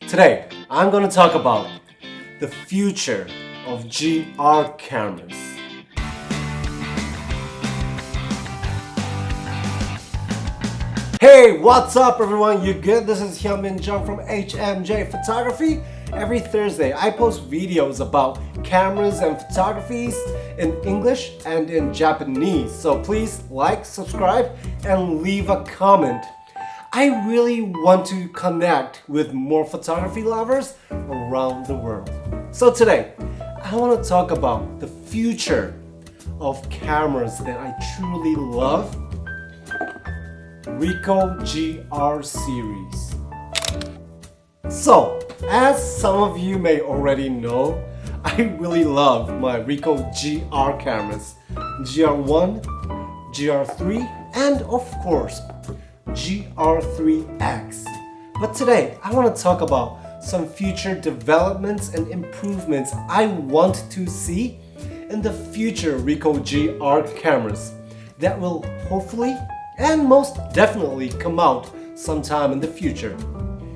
Today, I'm going to talk about the future of GR cameras. Hey, what's up everyone? You good? This is Hyunmin Jung from HMJ Photography. Every Thursday, I post videos about cameras and photographies in English and in Japanese. So please like, subscribe, and leave a comment. I really want to connect with more photography lovers around the world. So today, I want to talk about the future of cameras that I truly love. Ricoh GR series. So, as some of you may already know, I really love my Ricoh GR cameras. GR1, GR3, and of course, GR3X. But today, I want to talk about some future developments and improvements I want to see in the future Ricoh GR cameras that will hopefully and most definitely come out sometime in the future.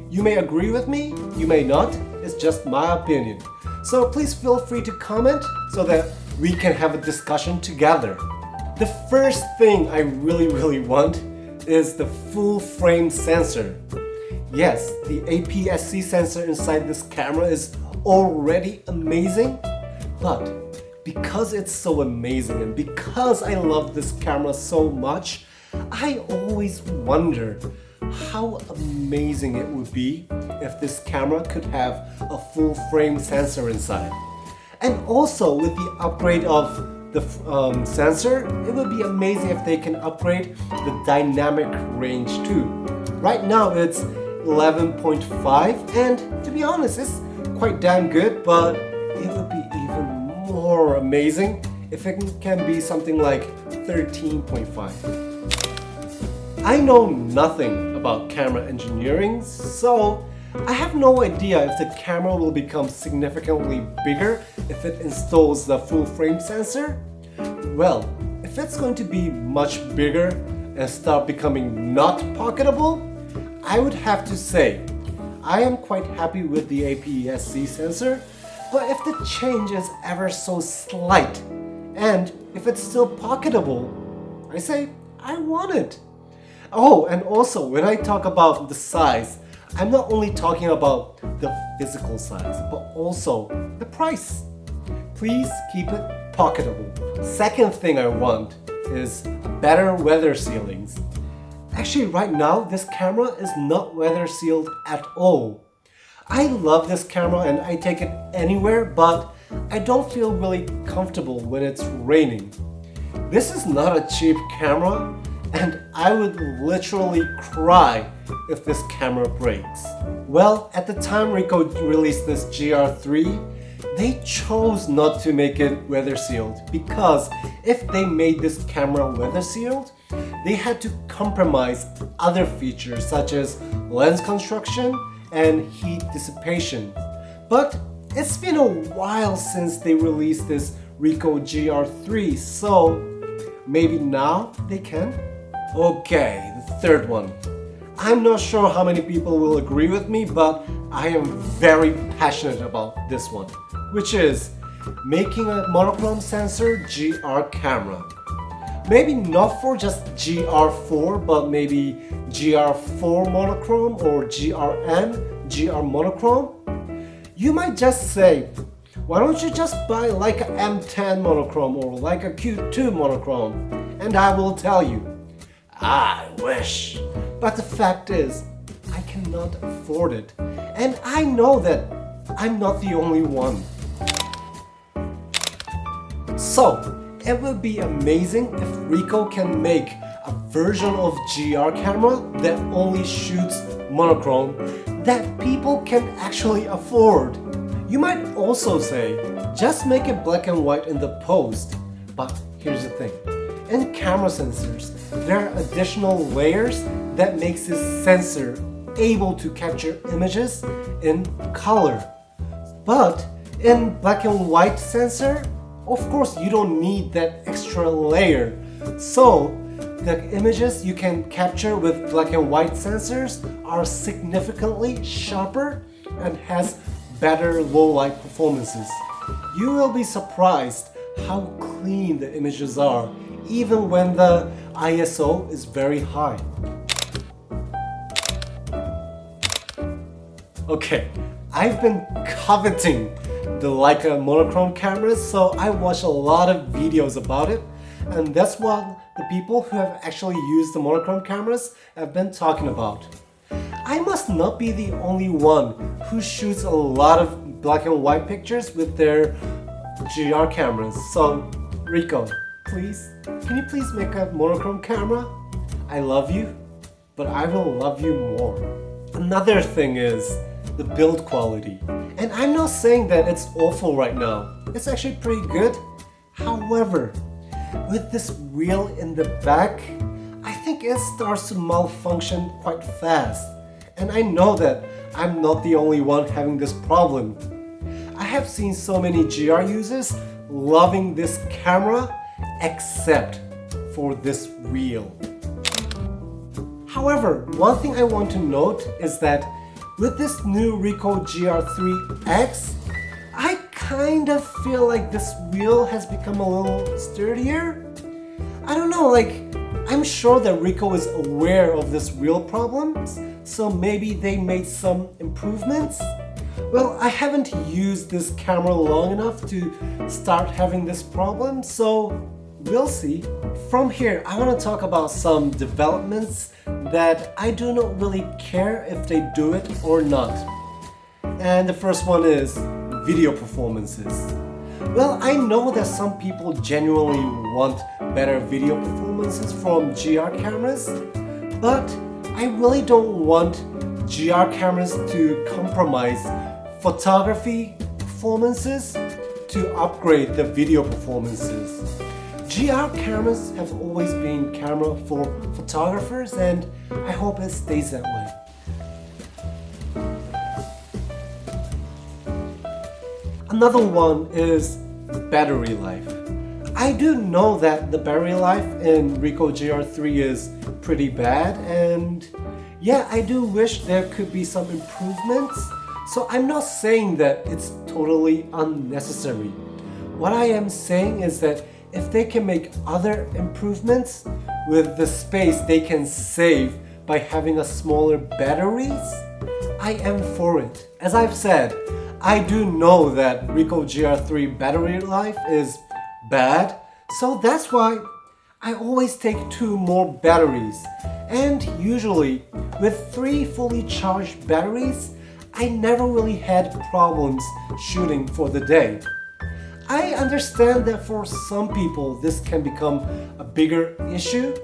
You may agree with me, you may not, it's just my opinion. So please feel free to comment so that we can have a discussion together. The first thing I really want is the full frame sensor. Yes, the APS-C sensor inside this camera is already amazing, but because it's so amazing and because I love this camera so much, I always wondered how amazing it would be if this camera could have a full frame sensor inside. And also with the upgrade of the sensor, it would be amazing if they can upgrade the dynamic range too. Right now it's 11.5 and to be honest it's quite damn good, but it would be even more amazing if it can be something like 13.5. I know nothing about camera engineering, so I have no idea if the camera will become significantly bigger if it installs the full frame sensor. Well, if it's going to be much bigger and start becoming not pocketable, I would have to say I am quite happy with the APS-C sensor, but if the change is ever so slight and if it's still pocketable, I say I want it. Oh, and also when I talk about the size, I'm not only talking about the physical size, but also the price. Please keep it pocketable. Second thing I want is better weather sealings. Actually, right now, this camera is not weather sealed at all. I love this camera and I take it anywhere, but I don't feel really comfortable when it's raining. This is not a cheap camera, and I would literally cry if this camera breaks. Well, at the time Ricoh released this GR3, they chose not to make it weather sealed because if they made this camera weather sealed, they had to compromise other features such as lens construction and heat dissipation. But it's been a while since they released this Ricoh GR3, so maybe now they can? Okay, the third one. I'm not sure how many people will agree with me, but I am very passionate about this one, which is making a monochrome sensor GR camera. Maybe not for just GR4, but maybe GR4 monochrome or GR monochrome. You might just say, why don't you just buy like a M10 monochrome or like a Q2 monochrome? And I will tell you, I wish. But the fact is, I cannot afford it. And I know that I'm not the only one. So, it would be amazing if Ricoh can make a version of GR camera that only shoots monochrome that people can actually afford. You might also say, just make it black and white in the post. But here's the thing. In camera sensors, there are additional layers that makes this sensor able to capture images in color. But in black and white sensor, of course you don't need that extra layer. So the images you can capture with black and white sensors are significantly sharper and has better low light performances. You will be surprised how clean the images are, even when the ISO is very high. Okay, I've been coveting the Leica monochrome cameras, so I watched a lot of videos about it, and that's what the people who have actually used the monochrome cameras have been talking about. I must not be the only one who shoots a lot of black and white pictures with their GR cameras. So, Ricoh, can you please make a monochrome camera? I love you, but I will love you more. Another thing is the build quality. And I'm not saying that it's awful right now. It's actually pretty good. However, with this wheel in the back, I think it starts to malfunction quite fast. And I know that I'm not the only one having this problem. I have seen so many GR users loving this camera except for this wheel. However, one thing I want to note is that with this new Ricoh GR4X, I kind of feel like this wheel has become a little sturdier. I don't know, I'm sure that Ricoh is aware of this wheel problems, so maybe they made some improvements. Well, I haven't used this camera long enough to start having this problem, so we'll see. From here, I want to talk about some developments that I do not really care if they do it or not. And the first one is video performances. Well, I know that some people genuinely want better video performances from GR cameras, but I really don't want GR cameras to compromise photography performances to upgrade the video performances. GR cameras have always been camera for photographers, and I hope it stays that way. Another one is battery life. I do know that the battery life in Ricoh GR3 is pretty bad, and yeah, I do wish there could be some improvements. So I'm not saying that it's totally unnecessary. What I am saying is that if they can make other improvements with the space they can save by having a smaller batteries, I am for it. As I've said, I do know that Ricoh GR3 battery life is bad, so that's why I always take 2 more batteries. And usually, with 3 fully charged batteries, I never really had problems shooting for the day. I understand that for some people this can become a bigger issue,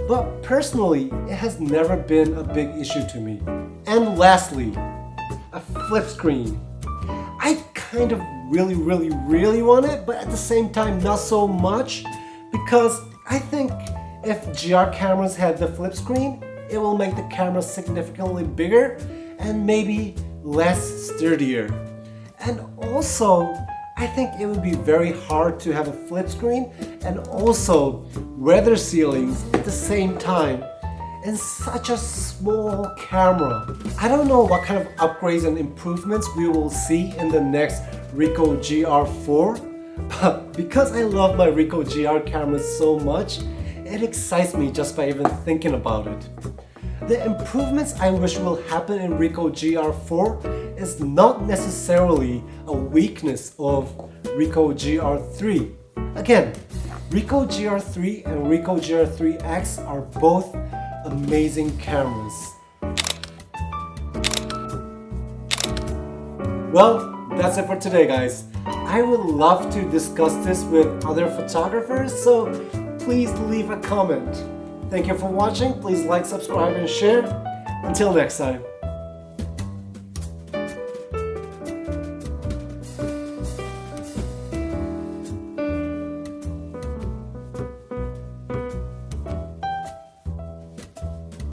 but personally it has never been a big issue to me. And lastly, a flip screen. I kind of really want it, but at the same time not so much, because I think if GR cameras had the flip screen, it will make the camera significantly bigger and maybe less sturdier. And also, I think it would be very hard to have a flip screen and also weather sealings at the same time in such a small camera. I don't know what kind of upgrades and improvements we will see in the next Ricoh GR4, but because I love my Ricoh GR cameras so much, it excites me just by even thinking about it. The improvements I wish will happen in Ricoh GR4 is not necessarily a weakness of Ricoh GR3. Again, Ricoh GR3 and Ricoh GR3X are both amazing cameras. Well, that's it for today, guys. I would love to discuss this with other photographers, so please leave a comment. Thank you for watching. Please like, subscribe, and share. Until next time.